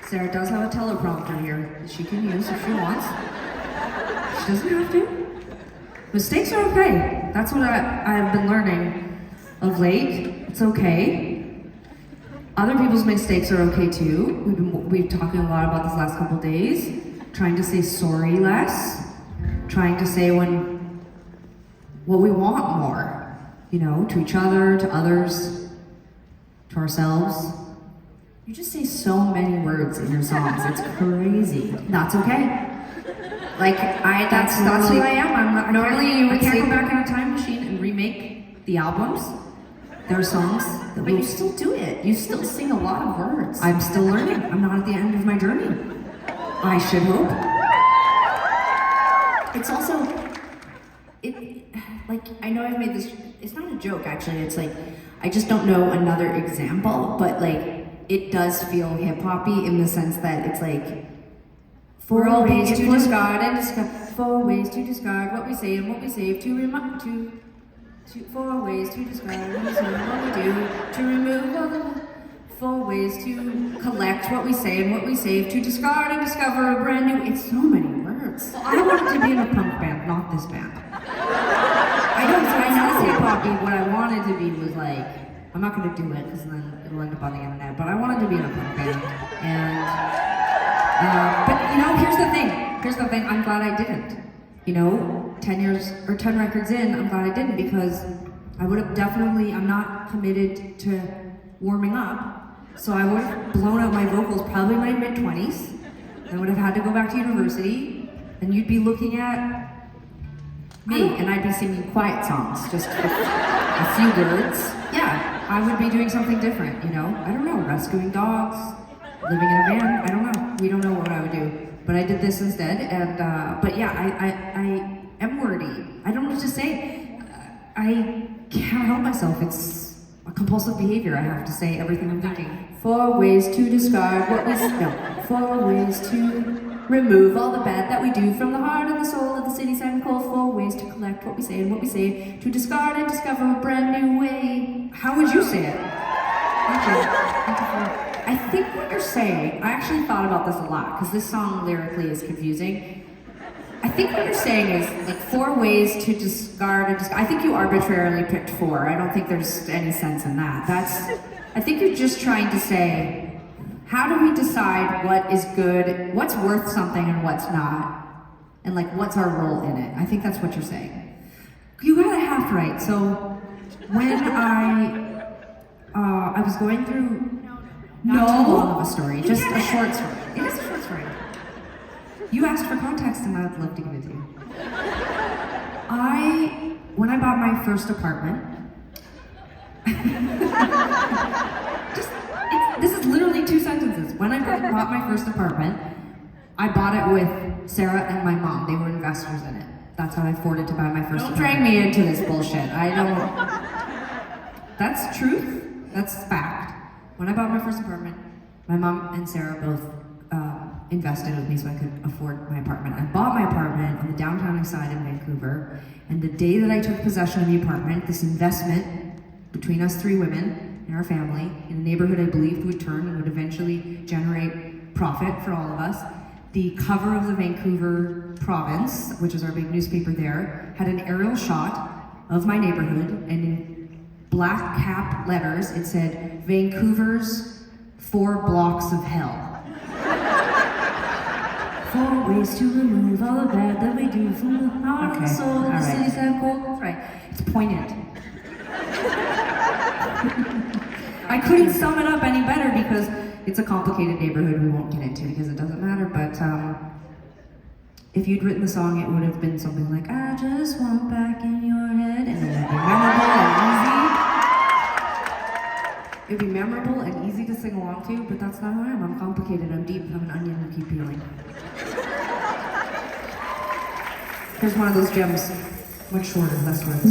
Sara does have a teleprompter here that she can use if she wants. She doesn't have to. Mistakes are okay. That's what I've been learning of late. It's okay. Other people's mistakes are okay too. We've been talking a lot about this last couple days. Trying to say sorry less. Trying to say what we want more. You know, to each other, to others, to ourselves. You just say so many words in your songs. It's crazy. That's okay. Like that's who I am. I can't go back in a time machine and remake the albums. There are songs that but you still do it. You still sing a lot of words. I'm still learning. I'm not at the end of my journey. I should hope. It's also, like, I know I've made this, it's not a joke actually, it's like, I just don't know another example, but like, it does feel hip-hoppy in the sense that it's like, four ways to discard and discard, 4 ways to discard what we say and what we save to remind, to 4 ways to discard what we say and what we do, to remove all the 4 ways to collect what we say and what we save, to discard and discover a brand new, it's so many words. Well, I wanted to be in a punk band, not this band. I know hip-hoppy, what I wanted to be was like, I'm not gonna do it because then it'll end up on the internet, but I wanted to be in a punk band, and, but you know, here's the thing, I'm glad I didn't. You know, 10 years, or 10 records in, I'm glad I didn't because I would have definitely, I'm not committed to warming up, so I would have blown out my vocals probably in my mid-20s, I would have had to go back to university, and you'd be looking at me, and I'd be singing quiet songs, just with a few words. Yeah, I would be doing something different, you know? I don't know, rescuing dogs, living in a van, I don't know. We don't know what I would do. But I did this instead, and, but yeah, I am wordy. I don't know what to say. I can't help myself. It's a compulsive behavior. I have to say everything I'm thinking. 4 ways to discard what we, no, 4 ways to remove all the bad that we do from the heart and the soul of the city, sad and cold. 4 ways to collect what we say and what we save, to discard and discover a brand new way. How would you say it? Thank you. I think what you're saying, I actually thought about this a lot, because this song lyrically is confusing. I think what you're saying is like 4 ways to discard and discard. I think you arbitrarily picked 4. I don't think there's any sense in that. I think you're just trying to say, how do we decide what is good, what's worth something and what's not? And like, what's our role in it? I think that's what you're saying. You got it half right. So when I was going through, not too long of a story, just a short story. It is a short story. You asked for context and I'd love to give it to you. When I bought my first apartment, this is literally 2 sentences. When I bought my first apartment, I bought it with Sara and my mom. They were investors in it. That's how I afforded to buy my first apartment. Don't drag me into this bullshit. That's truth. That's fact. When I bought my first apartment, my mom and Sara both invested with me so I could afford my apartment. I bought my apartment on the downtown east side in Vancouver, and the day that I took possession of the apartment, this investment between us 3 women in our family, in a neighborhood I believed would turn and would eventually generate profit for all of us, the cover of the Vancouver Province, which is our big newspaper there, had an aerial shot of my neighborhood, and in black cap letters, it said, Vancouver's 4 blocks of hell. 4 ways to remove all the bad that we do from the heart and the soul of the city, sad cold. That's right. It's poignant. I couldn't sum it up any better because it's a complicated neighborhood we won't get into because it doesn't matter, but if you'd written the song, it would have been something like, I just want back in your head, and it would be memorable and easy. It'd be memorable and easy to sing along to, but that's not who I am. I'm complicated, I'm deep, I'm an onion, I keep peeling. Here's one of those gems, much shorter, less words.